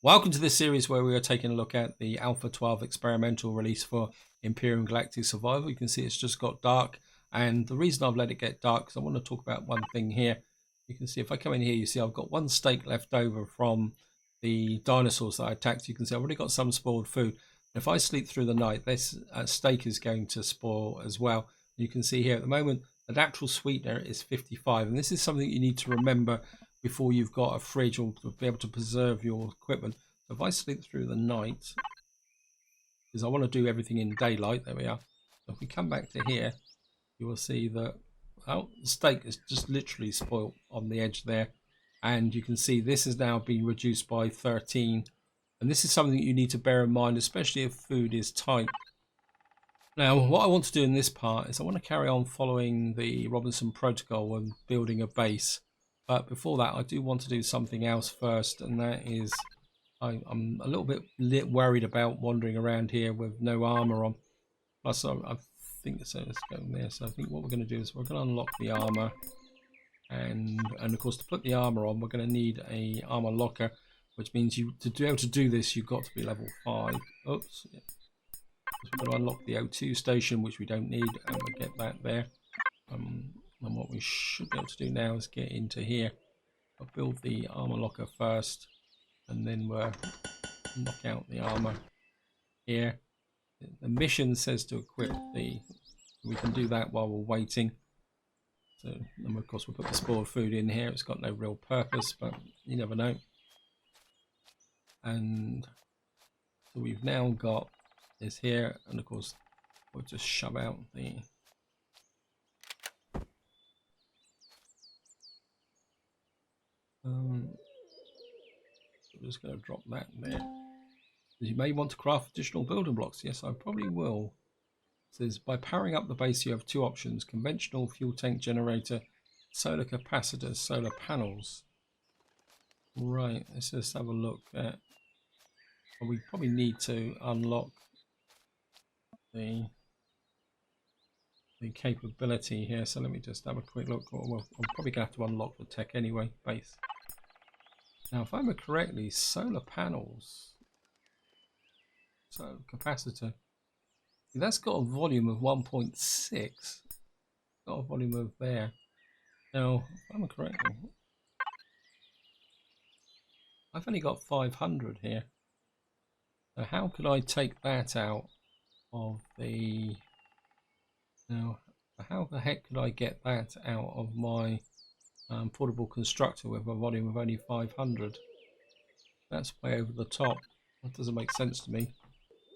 Welcome to this series where we are taking a look at the Alpha 12 experimental release for Empyrion Galactic Survival. You can see it's just got dark, and the reason I've let it get dark is I want to talk about one thing here. You can see if I come in here, you see I've got one steak left over from the dinosaurs that I attacked. You can see I've already got some spoiled food. If I sleep through the night, this steak is going to spoil as well. You can see here at the moment the natural sweetener is 55, and this is something you need to remember before you've got a fridge or to be able to preserve your equipment. So if I sleep through the night, because I want to do everything in daylight, there we are. So if we come back to here, you will see that the steak is just literally spoiled on the edge there, and you can see this has now been reduced by 13, and this is something that you need to bear in mind, especially if food is tight. Now what I want to do in this part is I want to carry on following the Robinson protocol and building a base. But before that, I do want to do something else first, and that is I'm a little bit worried about wandering around here with no armor on. Plus, I think so. Let's go in there. So I think what we're going to do is we're going to unlock the armor, and of course to put the armor on, we're going to need a armor locker, which means to be able to do this, you've got to be level 5. Oops. Yeah. So we're going to unlock the O2 station, which we don't need, and we'll get that there. And what we should be able to do now is get into here. I'll build the armor locker first, and then we'll knock out the armor here. The mission says to equip we can do that while we're waiting. So, and of course we'll put the spoiled food in here. It's got no real purpose, but you never know. And so we've now got this here, and of course we'll just shove out the I'm just going to drop that there. You may want to craft additional building blocks. Yes, I probably will. It says by powering up the base, you have two options: conventional fuel tank generator, solar capacitors, solar panels. Right, let's just have a look at. Well, we probably need to unlock the capability here. So let me just have a quick look. Well, I'm probably going to have to unlock the tech anyway. Base. Now, if I remember correctly, solar panels. So capacitor, that's got a volume of 1.6. Got a volume of there. Now, if I'm correct, I've only got 500 here. So how could I take that out of the? Now, how the heck could I get that out of my portable constructor with a volume of only 500? That's way over the top. That doesn't make sense to me.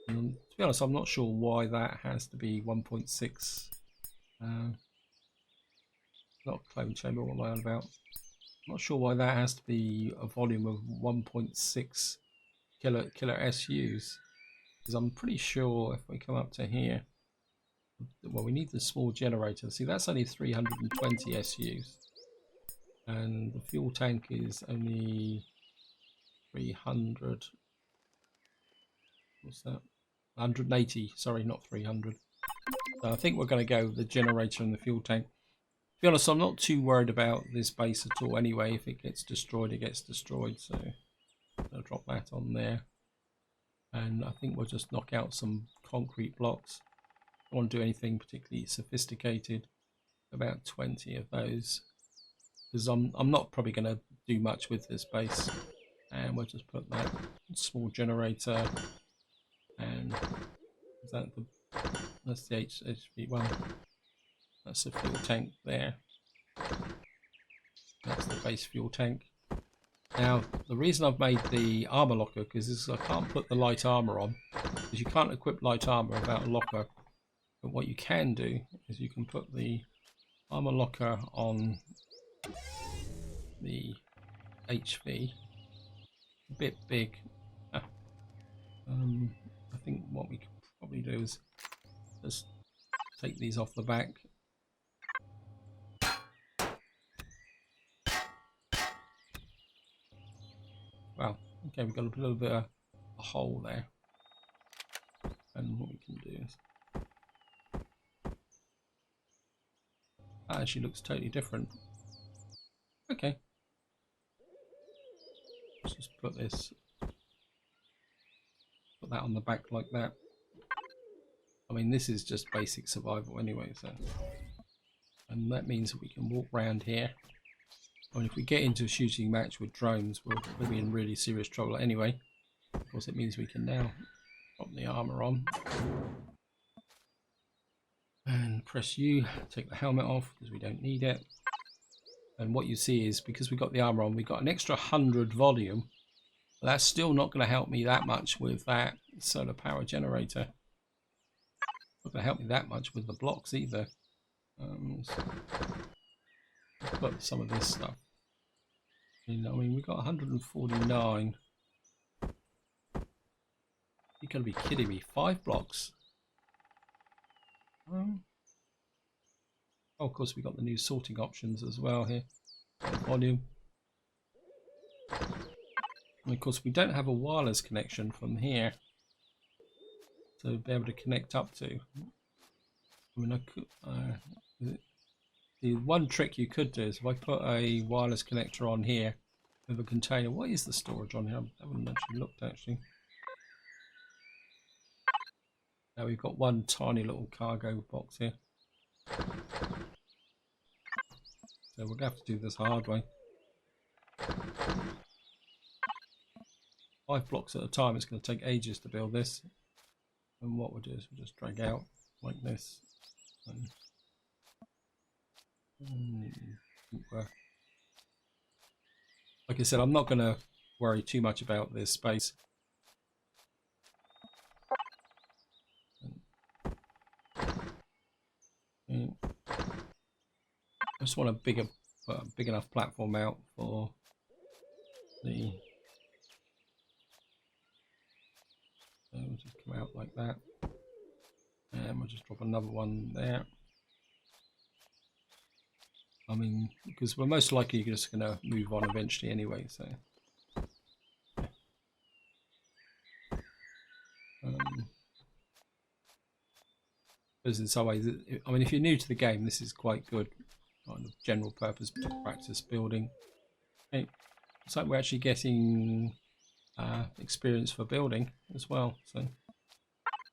And to be honest, I'm not sure why that has to be 1.6. Not clone chamber, what am I on about? I'm not sure why that has to be a volume of 1.6 killer SUs, because I'm pretty sure if we come up to here, well, we need the small generator. See, that's only 320 SUs, and the fuel tank is only 300. What's that? 180. Sorry, not 300. So I think we're going to go with the generator and the fuel tank. To be honest, I'm not too worried about this base at all anyway. If it gets destroyed, it gets destroyed. So I'll drop that on there. And I think we'll just knock out some concrete blocks. I don't want to do anything particularly sophisticated. About 20 of those. Because I'm not probably going to do much with this base. And we'll just put that small generator. And is that that's the HP one. That's the fuel tank there. That's the base fuel tank. Now, the reason I've made the armor locker, because I can't put the light armor on, because you can't equip light armor without a locker. But what you can do is you can put the armor locker on the HV. A bit big. I think what we could probably do is just take these off the back. Well, okay, we've got a little bit of a hole there. And what we can do is that actually looks totally different. Okay. Let's just put this that on the back like that. I mean, this is just basic survival anyway, so. And that means that we can walk around here. I mean, if we get into a shooting match with drones, we'll be in really serious trouble anyway. Of course, it means we can now pop the armor on. And press U, take the helmet off because we don't need it. And what you see is, because we got the armor on, we got an extra 100 volume. But that's still not going to help me that much with that solar power generator. Not going to help me that much with the blocks either. So I've got some of this stuff. I mean, we got 149. You're going to be kidding me. 5 blocks. Oh, of course, we got the new sorting options as well here. Volume. And of course, we don't have a wireless connection from here to be able to connect up to. I mean, I could. The one trick you could do is if I put a wireless connector on here with a container. What is the storage on here? I haven't actually looked actually. Now we've got one tiny little cargo box here. So we're going to have to do this hard way. 5 blocks at a time. It's going to take ages to build this. And what we'll do is we'll just drag out like this. Like I said, I'm not going to worry too much about this space. I just want a big enough platform out for the. We'll just come out like that, and we'll just drop another one there. I mean, because we're most likely just going to move on eventually anyway, so. Because in some ways, I mean, if you're new to the game, this is quite good kind of general purpose practice building. Okay. It's like we're actually getting experience for building as well, so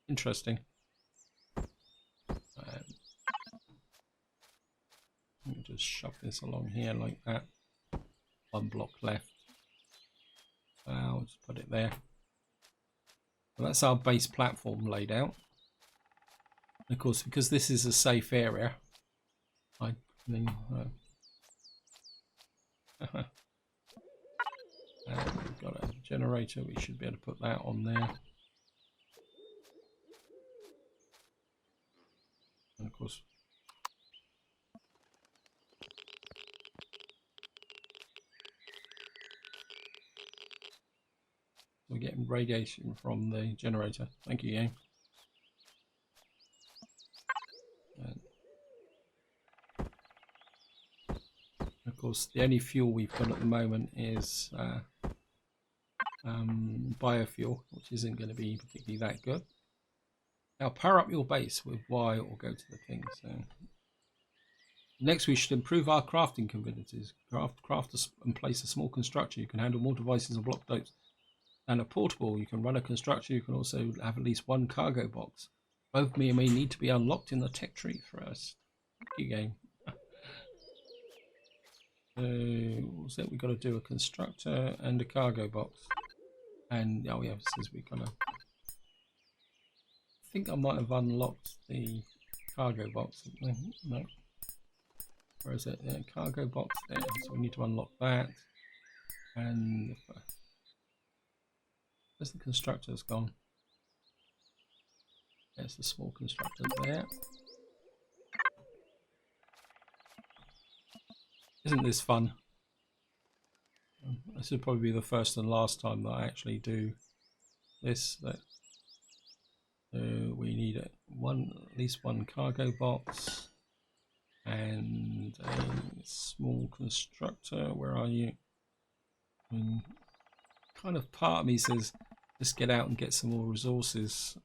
interesting. We'll just shove this along here like that. 1 block left. I'll just put it there. Well, that's our base platform laid out. And of course, because this is a safe area, I mean, we've got a generator. We should be able to put that on there. And of course, we're getting radiation from the generator. Thank you, game. Of course, the only fuel we've got at the moment is biofuel, which isn't going to be particularly that good. Now, power up your base with Y or go to the thing. So next, we should improve our crafting capabilities. Craft and place a small constructor. You can handle more devices and block types than a portable. You can run a constructor. You can also have at least 1 cargo box. Both may need to be unlocked in the tech tree first. Thank you, game. What's that? We've got to do a constructor and a cargo box. And oh yeah, since we're gonna, I think I might have unlocked the cargo box. No, where is it? Yeah, cargo box there. So we need to unlock that. And where's the constructor's gone? There's the small constructor there. Isn't this fun? This would probably be the first and last time that I actually do this. We need at least one cargo box and a small constructor. Where are you? I mean, kind of part of me says just get out and get some more resources.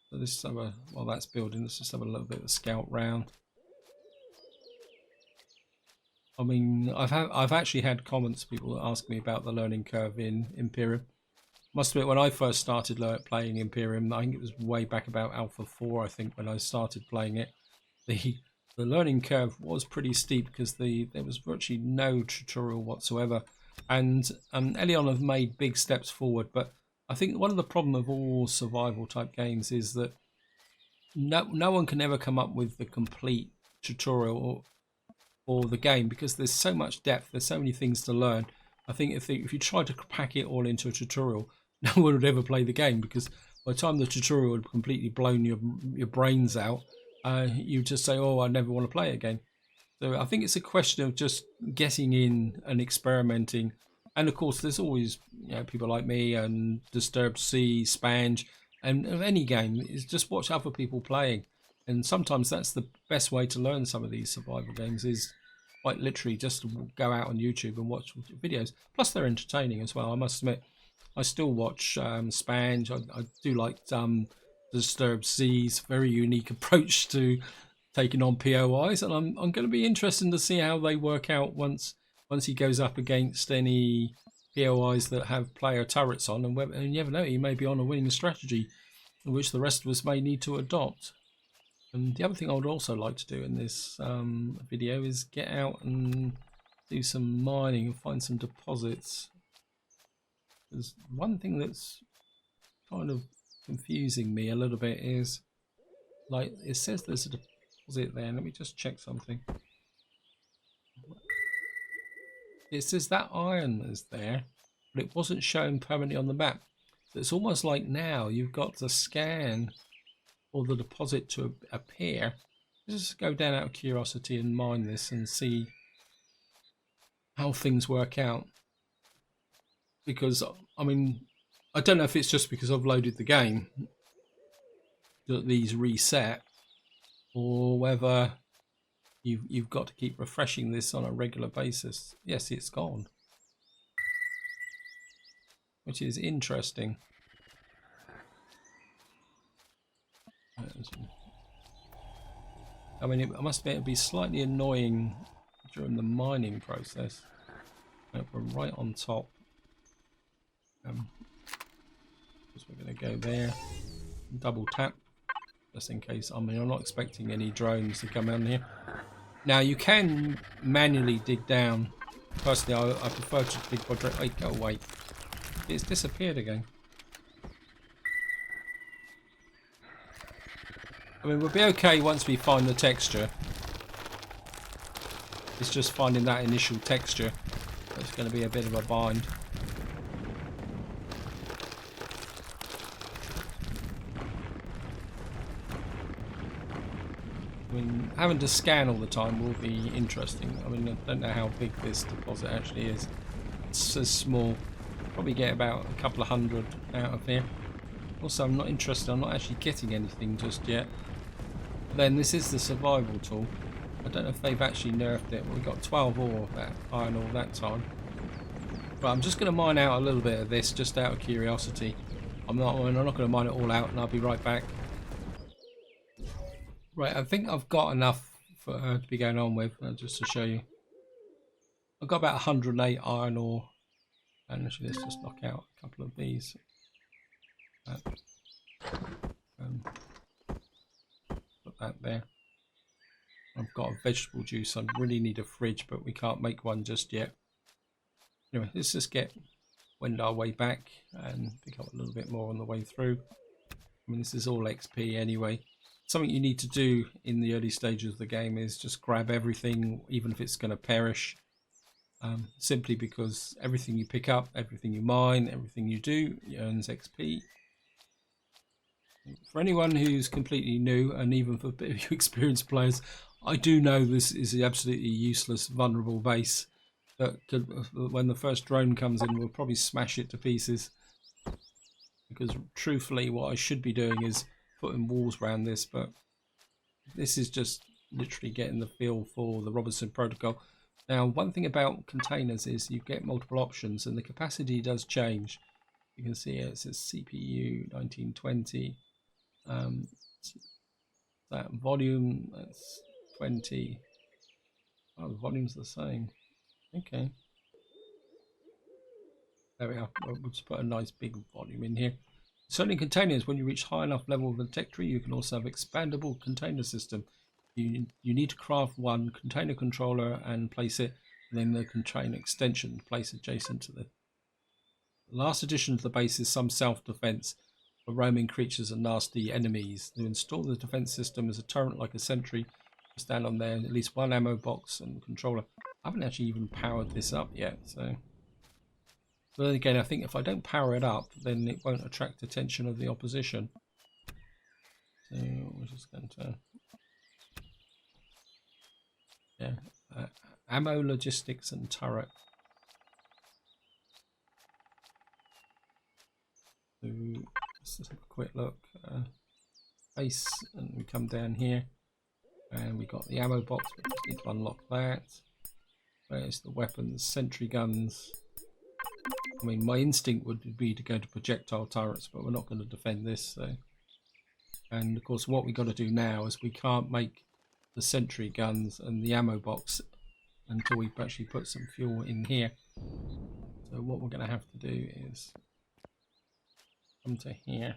So this have a, while that's building, let's just have a little bit of a scout round. I mean, I've actually had comments, people ask me about the learning curve in Empyrion. Must admit, when I first started playing Imperium, I think it was way back about Alpha 4, I think, when I started playing it. The the learning curve was pretty steep because there was virtually no tutorial whatsoever. And Elion have made big steps forward, but I think one of the problem of all survival type games is that no one can ever come up with the complete tutorial or the game because there's so much depth, there's so many things to learn. I think if you try to pack it all into a tutorial, no one would ever play the game because by the time the tutorial had completely blown your brains out, you just say, "Oh, I never want to play it again." So I think it's a question of just getting in and experimenting. And of course, there's always people like me and Disturbed Sea, Spange, and of any game is just watch other people playing. And sometimes that's the best way to learn some of these survival games is quite literally just to go out on YouTube and watch videos. Plus, they're entertaining as well. I must admit, I still watch Spange. I do like Disturbed Sea's very unique approach to taking on POIs, and I'm going to be interested to see how they work out once he goes up against any POIs that have player turrets on, and you never know, he may be on a winning strategy, which the rest of us may need to adopt. And the other thing I would also like to do in this video is get out and do some mining and find some deposits. There's one thing that's kind of confusing me a little bit is, like, it says there's a deposit there. Let me just check something. It says that iron is there, but it wasn't shown permanently on the map. So it's almost like now you've got to scan for the deposit to appear. Just go down out of curiosity and mine this and see how things work out. Because, I mean, I don't know if it's just because I've loaded the game that these reset, or whether you've got to keep refreshing this on a regular basis. Yes, it's gone, which is interesting. I mean, it must admit it'd be slightly annoying during the mining process. We're right on top. So we're going to go there, double tap, just in case. I mean, I'm not expecting any drones to come in here. Now, you can manually dig down. Personally, I prefer to dig by direct. Wait, go away. It's disappeared again. I mean, we'll be okay once we find the texture. It's just finding that initial texture that's going to be a bit of a bind. I mean, having to scan all the time will be interesting. I mean, I don't know how big this deposit actually is. It's so small. Probably get about a couple of hundred out of here. Also, I'm not interested. I'm not actually getting anything just yet. Then this is the survival tool. I don't know if they've actually nerfed it. We got 12 ore, that iron ore that time. But I'm just going to mine out a little bit of this just out of curiosity. I'm not going to mine it all out, and I'll be right back. Right, I think I've got enough for her to be going on with, just to show you. I've got about 108 iron ore, and actually let's just knock out a couple of these. Put that there. I've got a vegetable juice. I really need a fridge, but we can't make one just yet. Anyway, let's just wend our way back and pick up a little bit more on the way through. I mean, this is all XP anyway. Something you need to do in the early stages of the game is just grab everything, even if it's going to perish. Simply because everything you pick up, everything you mine, everything you do, earns XP. For anyone who's completely new, and even for experienced players, I do know this is an absolutely useless, vulnerable base that could, when the first drone comes in, will probably smash it to pieces. Because truthfully, what I should be doing is putting walls around this, but this is just literally getting the feel for the Robinson Protocol. Now, one thing about containers is you get multiple options, and the capacity does change. You can see it says CPU 1920. That volume, that's 20. Oh, the volume's the same. Okay. There we are. We'll just put a nice big volume in here. Certainly containers, when you reach high enough level of the tech tree, you can also have expandable container system. You need to craft one container controller and place it, and then the container extension place adjacent to the last addition to the base is some self-defense for roaming creatures and nasty enemies. To install the defense system as a turret like a sentry, stand on there, at least one ammo box and controller. I haven't actually even powered this up yet, so. But then again, I think if I don't power it up, then it won't attract attention of the opposition. So we're just going to, yeah, ammo, logistics, and turret. So let's just have a quick look. Base, and we come down here, and we got the ammo box. We just need to unlock that. Where's the weapons? Sentry guns. I mean, my instinct would be to go to projectile turrets, but we're not going to defend this. So, and of course, what we got to do now is we can't make the sentry guns and the ammo box until we actually put some fuel in here. So what we're going to have to do is come to here,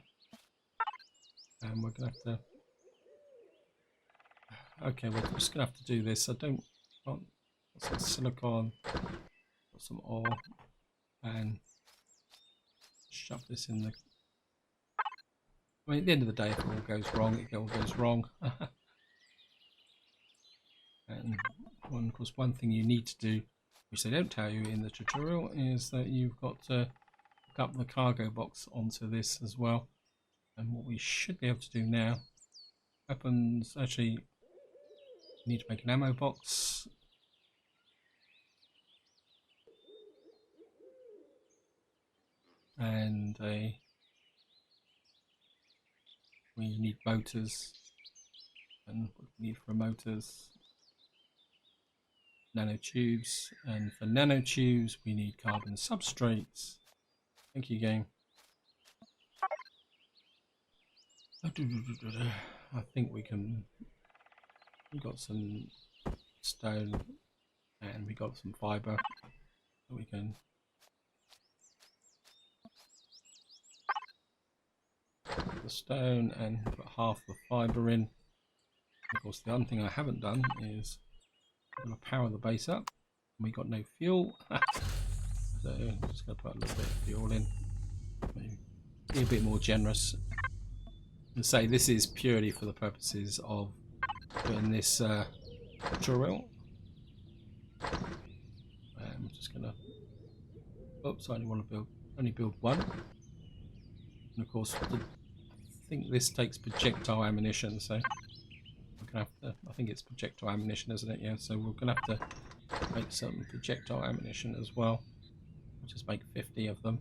and we're going to have to. Okay, we're just going to have to do this. I don't want some silicon, put some oil, and shove this in the. I mean, at the end of the day, if it all goes wrong, it all goes wrong. And of course, one thing you need to do, which they don't tell you in the tutorial, is that you've got to hook up the cargo box onto this as well. And what we should be able to do now, weapons, actually, we need to make an ammo box. And we need motors. And what do we need for motors? Nanotubes, and for nanotubes we need carbon substrates. Thank you, game. I think we can. We got some stone and we got some fiber. We can put the stone and put half the fiber in. Of course, the other thing I haven't done is I'm going to power the base up. We got no fuel, so I'm just going to put a little bit of fuel in. Be a bit more generous. And say this is purely for the purposes of doing this tutorial. I'm just going to. Oops, I only want to build one. And of course, I think this takes projectile ammunition, so. I think it's projectile ammunition, isn't it? Yeah, so we're going to have to make some projectile ammunition as well. We'll just make 50 of them.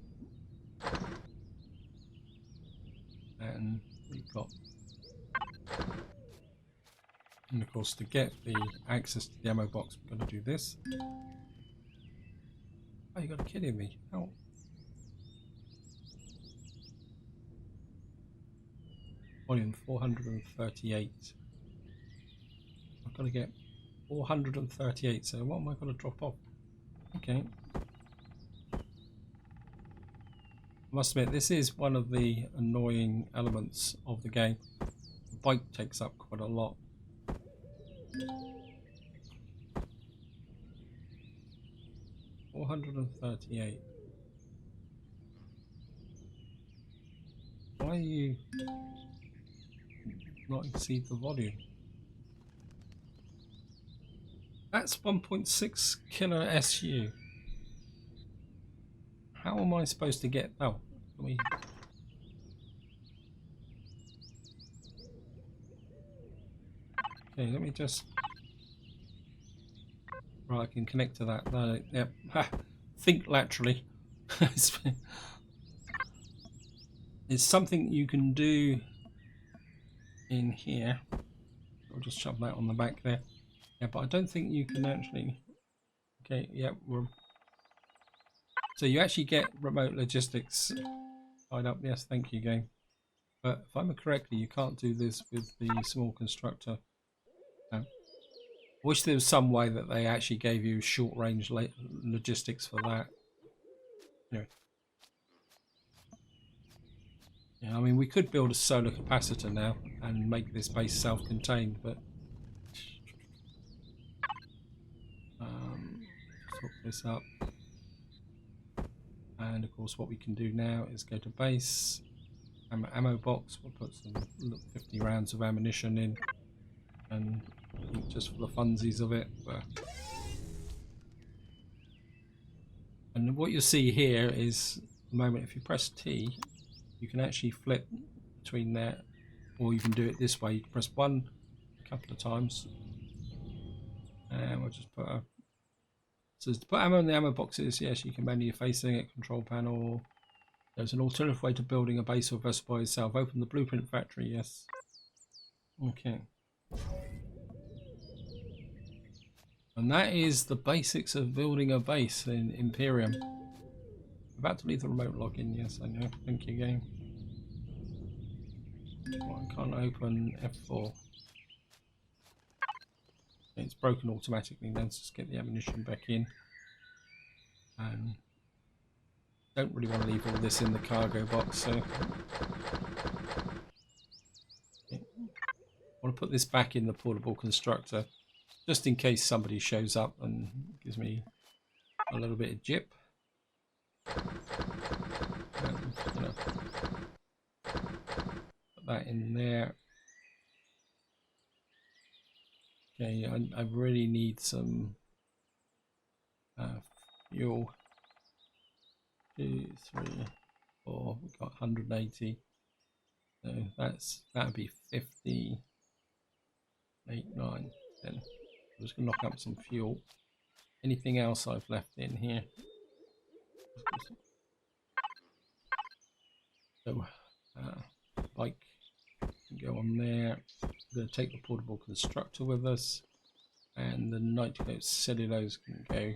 And we've got... And of course, to get the access to the ammo box, we're going to do this. Oh, you got to be kidding me. How? Volume 438. I've got to get 438, so what am I going to drop off? Okay. I must admit, this is one of the annoying elements of the game. The bike takes up quite a lot. $438. Why are you not exceed the volume? That's 1.6 kilo SU. How am I supposed to get... Oh, let me... Okay, let me just... Right, I can connect to that. No, yep. Think laterally. It's something you can do in here. I'll just shove that on the back there. Yeah, but I don't think you can actually... Okay, yeah. So you actually get remote logistics tied up. Yes, thank you, game. But if I remember correctly, you can't do this with the small constructor. No. I wish there was some way that they actually gave you short-range logistics for that. Anyway, Yeah, I mean, we could build a solar capacitor now and make this base self-contained, but just hook this up. And of course, what we can do now is go to base, ammo box. We'll put some 50 rounds of ammunition in, and just for the funsies of it. And what you'll see here is the moment if you press T, you can actually flip between there, or you can do it this way. You can press 1 a couple of times, and we'll just put a. So to put ammo in the ammo boxes, yes, you can manually facing it, control panel. There's an alternative way to building a base or vessel by itself. Open the blueprint factory, yes. Okay. And that is the basics of building a base in Empyrion. About to leave the remote login, yes, I know. Thank you, game. Well, I can't open F4. It's broken automatically. Let's just get the ammunition back in. And don't really want to leave all this in the cargo box, so I want to put this back in the portable constructor just in case somebody shows up and gives me a little bit of jip. And, put that in there. Okay, I really need some fuel. 2, 3, 4. We've got 180. So that'd be 50. 8, 9, 10. I'm just gonna knock up some fuel. Anything else I've left in here? So bike can go on there. I'm going to take the portable constructor with us, and the nitrate cellulose can go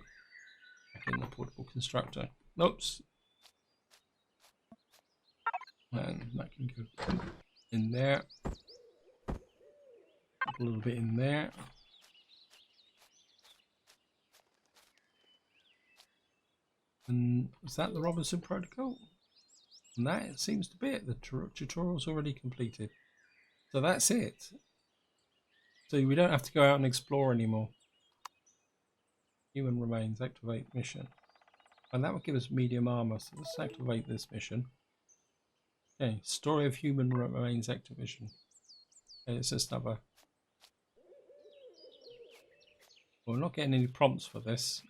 back in the portable constructor. Oops. And that can go in there. A little bit in there. And is that the Robinson protocol? And that seems to be it. The tutorial's already completed. So that's it. So we don't have to go out and explore anymore. Human remains, activate mission. And that will give us medium armor. So let's activate this mission. Okay, story of human remains activation. Okay, it's just another. Well, we're not getting any prompts for this.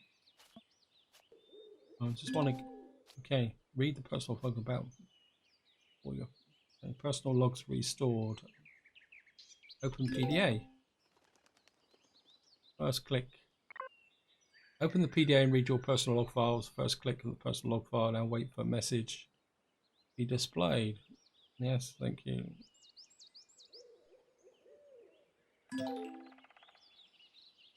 I just want to. Okay, read the personal log about all your personal logs restored. Open PDA. First click. Open the PDA and read your personal log files. First click on the personal log file and wait for a message be displayed. Yes, thank you.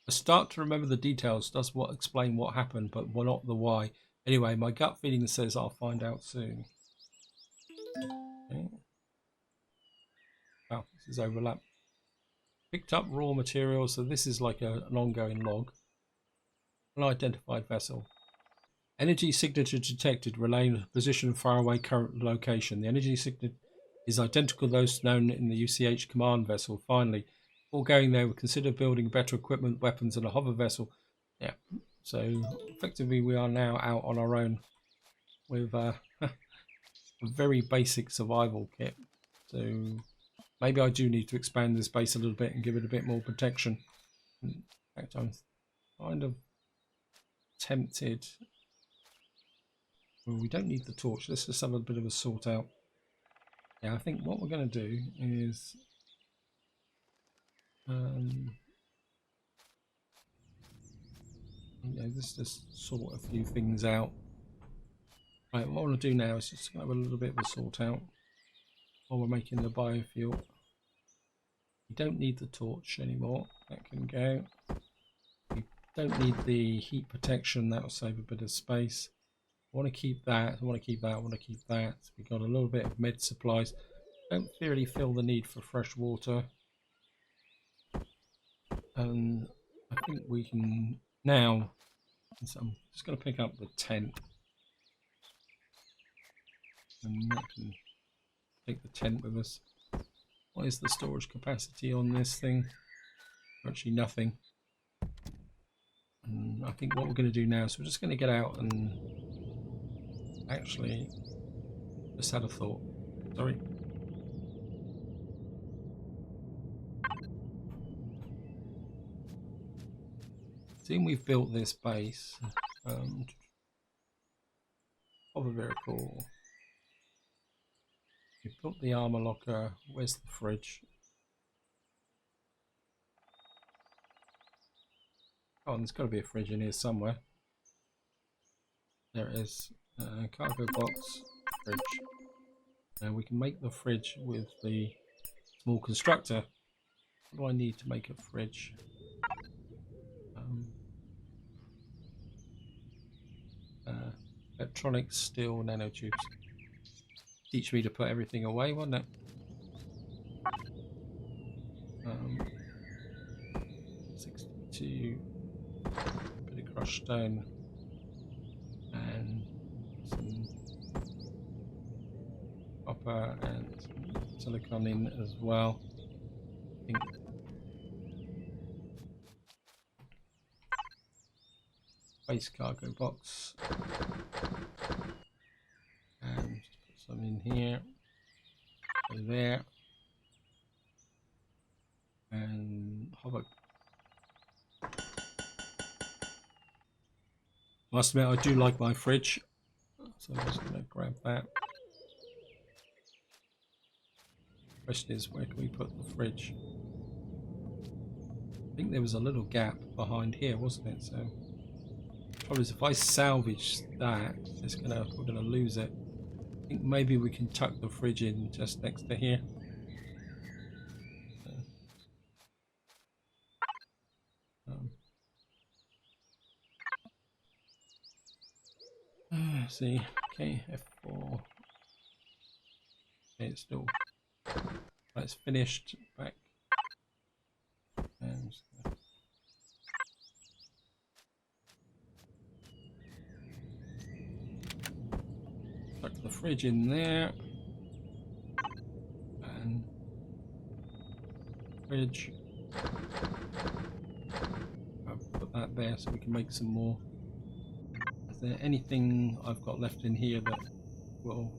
I start to remember the details. Does explain what happened, but not the why. Anyway, my gut feeling says I'll find out soon. Okay. Wow, this is overlap. Picked up raw materials, so this is like an ongoing log. Unidentified vessel. Energy signature detected, relaying position, faraway current location. The energy signature is identical to those known in the UCH command vessel. Finally, before going there, we consider building better equipment, weapons, and a hover vessel. Yeah, so effectively we are now out on our own with a very basic survival kit. So maybe I do need to expand this base a little bit and give it a bit more protection. In fact, I'm kind of tempted. Well, we don't need the torch. Let's just have a bit of a sort out. Yeah, I think what we're going to do is let's just sort a few things out. Right, what I want to do now is just have a little bit of a sort out while we're making the biofuel. We don't need the torch anymore. That can go. We don't need the heat protection. That will save a bit of space. I want to keep that. I want to keep that. I want to keep that. We've got a little bit of med supplies. Don't really feel the need for fresh water. And I think we can now. So I'm just going to pick up the tent. And that can Take the tent with us. What is the storage capacity on this thing? Actually nothing. And I think what we're going to do now is we're just going to get out and actually just had a thought. Sorry. Seeing we've built this base of a vehicle. We've built the armor locker. Where's the fridge? Oh, there's got to be a fridge in here somewhere. There it is. Cargo box, fridge. And we can make the fridge with the small constructor. What do I need to make a fridge? Electronic steel nanotubes. Teach me to put everything away, wouldn't it? 62. Bit of crushed stone. And some copper and some silicon in as well. I think base cargo box. And just put some in here. Go there. And hover. Must admit, I do like my fridge, so I'm just going to grab that. Question is, where can we put the fridge? I think there was a little gap behind here, wasn't it? So, probably if I salvage that, we're gonna lose it. I think maybe we can tuck the fridge in just next to here. See, okay, F4. Okay, it's still. That's finished. Back. And tuck the fridge in there. And fridge. I'll put that there so we can make some more. Is there anything I've got left in here that will...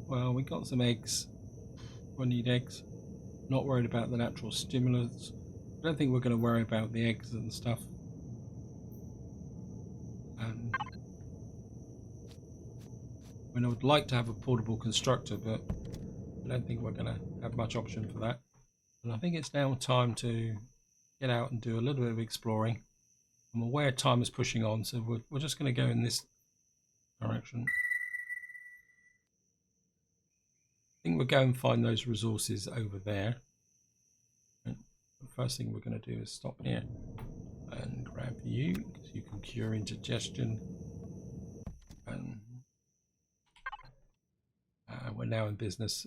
Well, we got some eggs. We need eggs. Not worried about the natural stimulants. I don't think we're going to worry about the eggs and stuff. I mean, I would like to have a portable constructor, but I don't think we're going to have much option for that. And I think it's now time to get out and do a little bit of exploring. I'm aware time is pushing on, so we're just going to go in this direction. I think we'll go and find those resources over there. And the first thing we're going to do is stop here and grab you, because you can cure indigestion. And we're now in business.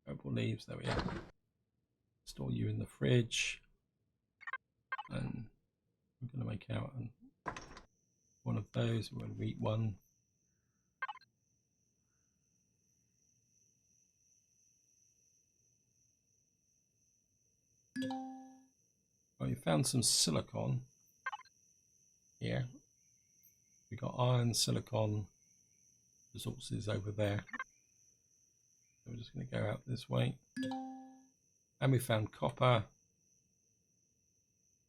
Purple leaves, there we are. Store you in the fridge. And I'm going to make out one of those. We're going to eat one. Well, we found some silicon here. We got iron, silicon resources over there. So we're just going to go out this way. And we found copper.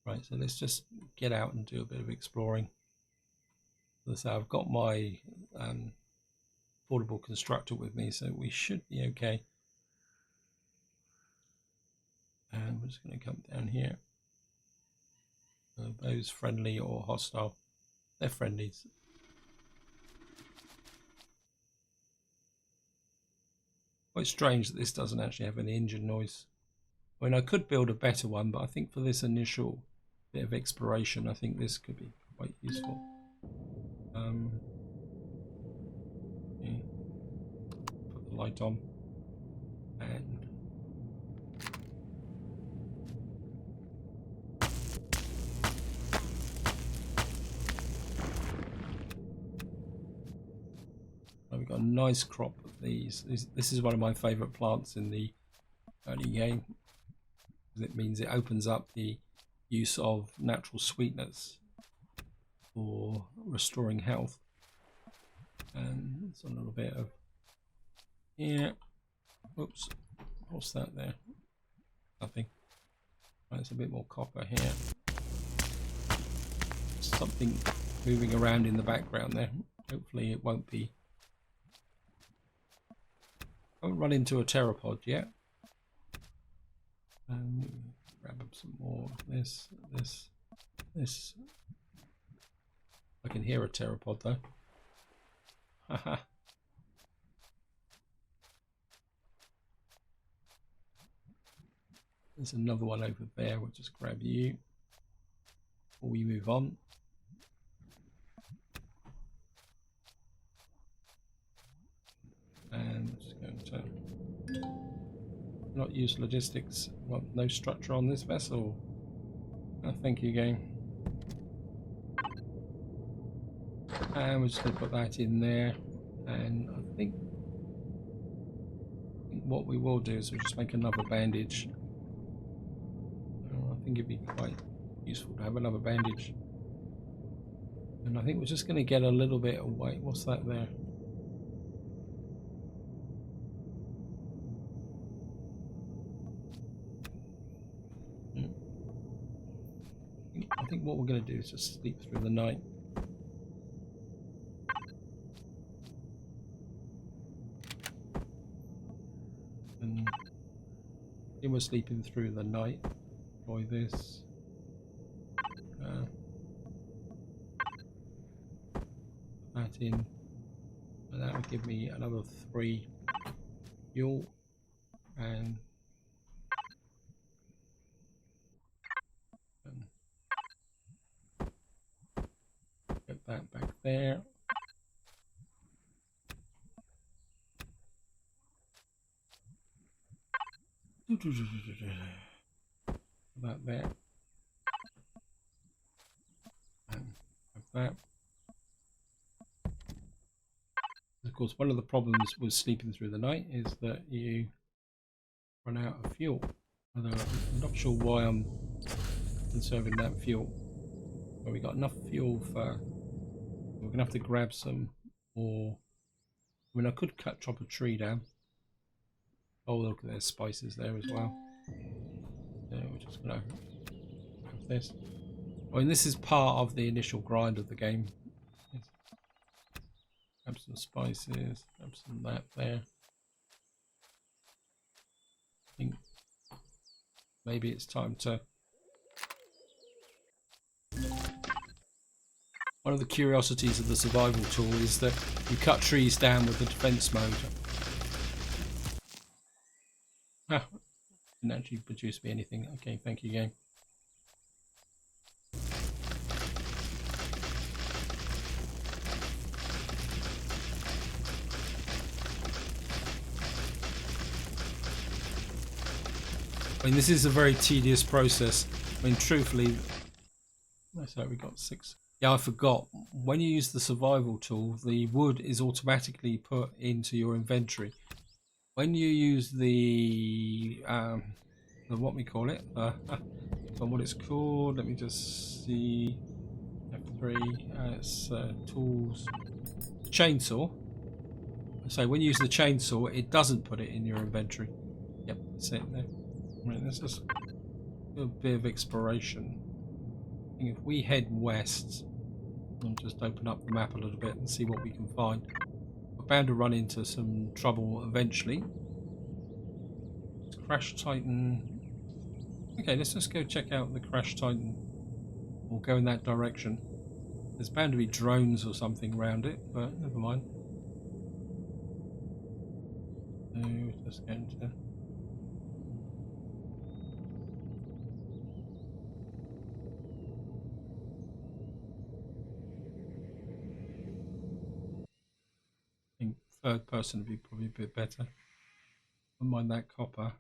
Right, so let's just get out and do a bit of exploring. So I've got my portable constructor with me, so we should be okay. And we're just going to come down here. Are those friendly or hostile? They're friendlies. Quite strange that this doesn't actually have any engine noise. I mean, I could build a better one, but I think for this initial bit of exploration, I think this could be quite useful. Okay. Put the light on, and we've got nice crop of these. This is one of my favourite plants in the early game. It means it opens up the use of natural sweeteners for restoring health. And it's a little bit of here. Oops, what's that there? Nothing. Right, it's a bit more copper here. Something moving around in the background there. Hopefully it won't be. I won't run into a pteropod yet. Grab up some more of this. I can hear a pteropod though. Haha. There's another one over there. We'll just grab you before we move on. And just going to not use logistics. Well, no structure on this vessel. Oh, thank you, game. And we're just going to put that in there. And I think what we will do is we'll just make another bandage. I think it'd be quite useful to have another bandage. And I think we're just going to get a little bit of weight. What's that there? I think what we're going to do is just sleep through the night. And we're sleeping through the night. Enjoy this. Put that in. And that will give me another 3 fuel. And get that back there. That there. And have that. Of course, one of the problems with sleeping through the night is that you run out of fuel. Although I'm not sure why I'm conserving that fuel. But we got enough fuel for. We're gonna have to grab some more. I mean, I could chop a tree down. Oh, look, there's spices there as well. So we're just gonna have this. I mean, this is part of the initial grind of the game. Grab some spices, grab some that there. I think maybe it's time to. One of the curiosities of the survival tool is that you cut trees down with the defense mode. Ah, didn't actually produce me anything. Okay, thank you, game. I mean, this is a very tedious process. I mean, truthfully, so we got 6. Yeah, I forgot. When you use the survival tool, the wood is automatically put into your inventory. When you use the what we call it, what it's called. Let me just see. F3. It's tools. Chainsaw. So when you use the chainsaw, it doesn't put it in your inventory. Yep, that's it there. Right, let's just do a bit of exploration. I think if we head west and just open up the map a little bit and see what we can find. We're bound to run into some trouble eventually. Crash Titan. Okay, let's just go check out the Crash Titan. We'll go in that direction. There's bound to be drones or something around it, but never mind. So we're just going to. I think third person would be probably a bit better. Don't mind that copper.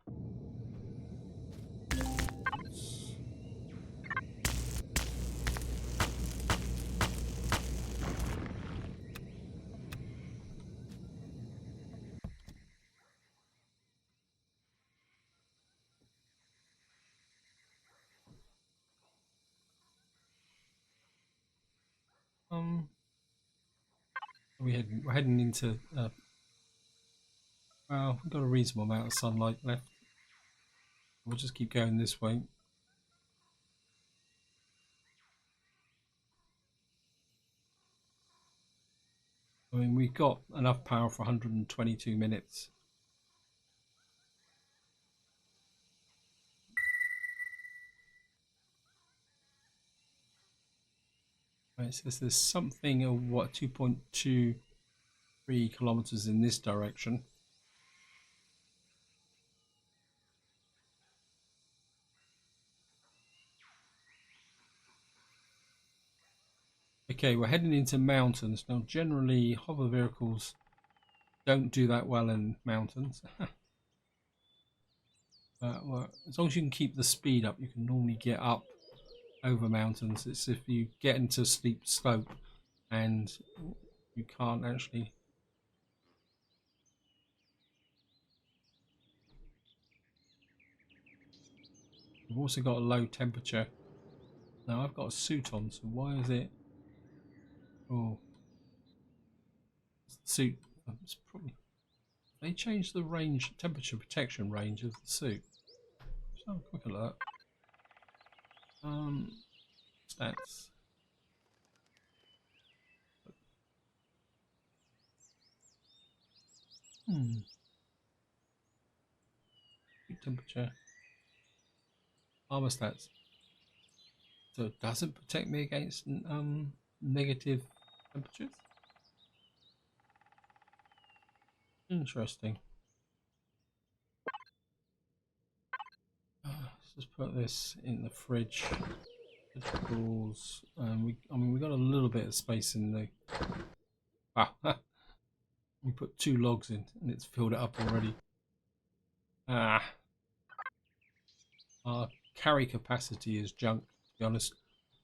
We're heading into well, we've got a reasonable amount of sunlight left. We'll just keep going this way. I mean, we've got enough power for 122 minutes. Right, it says there's something of what 2.23 kilometers in this direction. Okay, we're heading into mountains. Now, generally, hover vehicles don't do that well in mountains. Well, as long as you can keep the speed up, you can normally get up over mountains. It's if you get into a steep slope and you can't actually. We've also got a low temperature. Now I've got a suit on, so why is it? Oh, the suit. It's probably they changed the range, temperature protection range of the suit. Let's have a quick look. Stats. Temperature. Armor stats. So it doesn't protect me against negative temperatures. Interesting. Let's just put this in the fridge. Vegetables. I mean, we got a little bit of space in the. Ah, we put 2 logs in, and it's filled it up already. Ah, our carry capacity is junk. To be honest,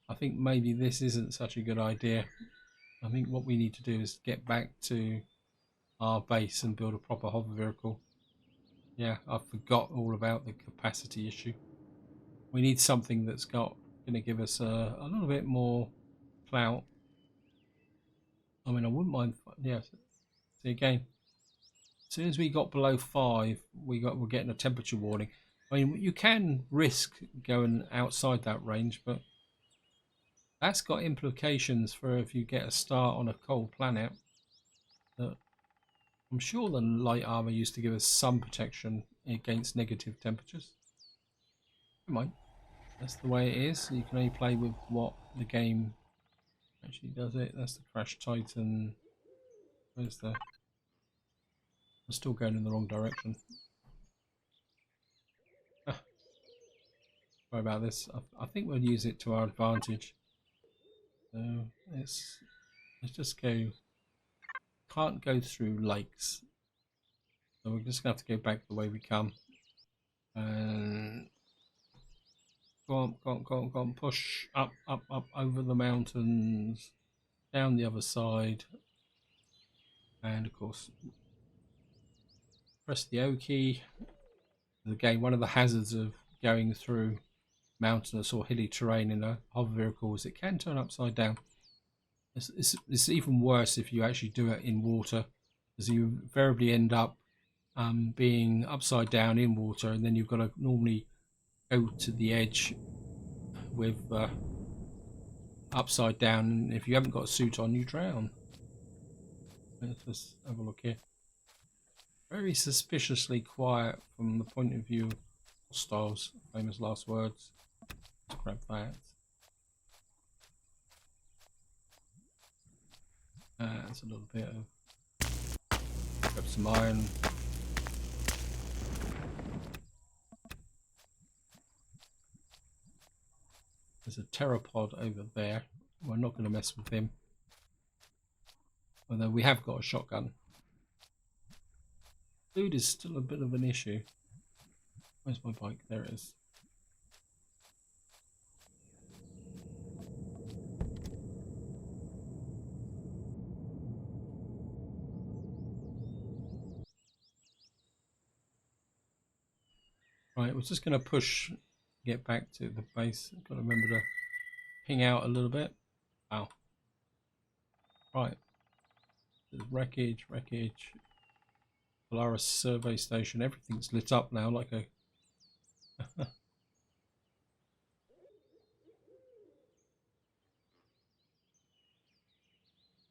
I think maybe this isn't such a good idea. I think what we need to do is get back to our base and build a proper hover vehicle. Yeah, I forgot all about the capacity issue. We need something that's going to give us a little bit more clout. I mean, I wouldn't mind. Yeah, see again. As soon as we got below 5, we're getting a temperature warning. I mean, you can risk going outside that range, but that's got implications for if you get a start on a cold planet. I'm sure the light armor used to give us some protection against negative temperatures. Never mind. That's the way it is. You can only play with what the game actually does it. That's the Crash Titan. Where's the... I'm still going in the wrong direction. Sorry about this. I think we'll use it to our advantage. So let's just go. Can't go through lakes. So we're just going to have to go back the way we come. And go on, go on, go on, go on. Push up, up, up over the mountains. Down the other side. And of course, press the O key. Again, one of the hazards of going through mountainous or hilly terrain in a hover vehicle is it can turn upside down. It's even worse if you actually do it in water, as you invariably end up being upside down in water, and then you've got to normally go to the edge with upside down, and if you haven't got a suit on, you drown. Let's just have a look here. Very suspiciously quiet from the point of view of hostiles. Famous last words. Let's grab that. That's a little bit of. Grab some iron. There's a pteropod over there. We're not going to mess with him. Although we have got a shotgun. Food is still a bit of an issue. Where's my bike? There it is. Right, we're just going to push, get back to the base. Got to remember to ping out a little bit. Wow. Right, there's wreckage, Polaris survey station, everything's lit up now like a and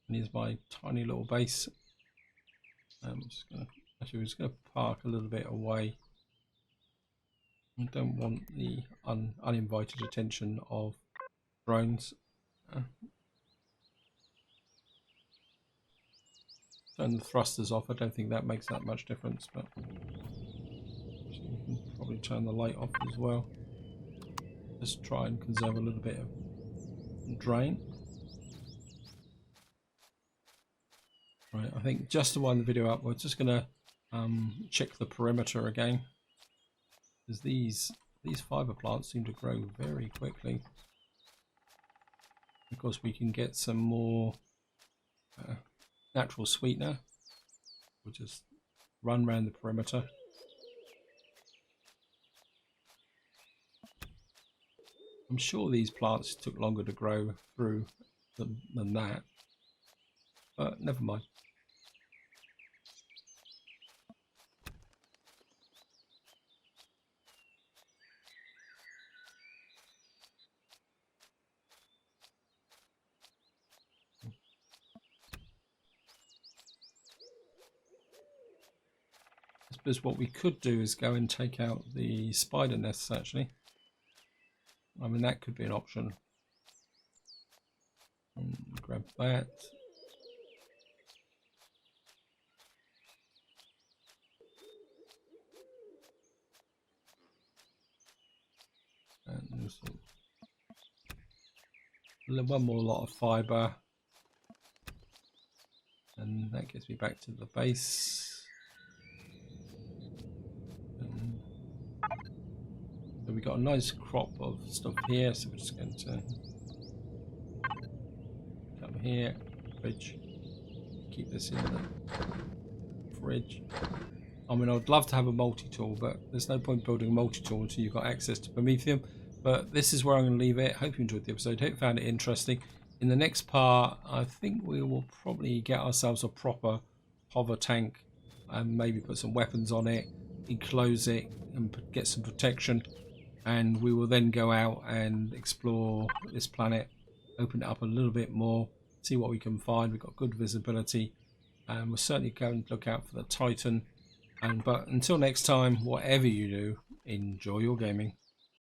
here's my tiny little base. I'm just gonna actually we're just gonna park a little bit away. I don't want the uninvited attention of drones. Turn the thrusters off. I don't think that makes that much difference, but you can probably turn the light off as well. Just try and conserve a little bit of drain. Right, I think just to wind the video up, we're just going to check the perimeter again, because these fiber plants seem to grow very quickly. Of course, we can get some more natural sweetener. We'll just run around the perimeter. I'm sure these plants took longer to grow through than that, but never mind. I suppose what we could do is go and take out the spider nests, actually. I mean, that could be an option. Grab that. And one more lot of fiber. And that gets me back to the base. So we got a nice crop of stuff here, so we're just going to come here, fridge, keep this in the fridge. I mean, I'd love to have a multi-tool, but there's no point building a multi-tool until you've got access to Prometheum. But this is where I'm going to leave it. Hope you enjoyed the episode. Hope you found it interesting. In the next part, I think we will probably get ourselves a proper hover tank and maybe put some weapons on it, enclose it, and get some protection. And we will then go out and explore this planet, open it up a little bit more, see what we can find. We've got good visibility, and we'll certainly go and look out for the Titan. But until next time, whatever you do, enjoy your gaming.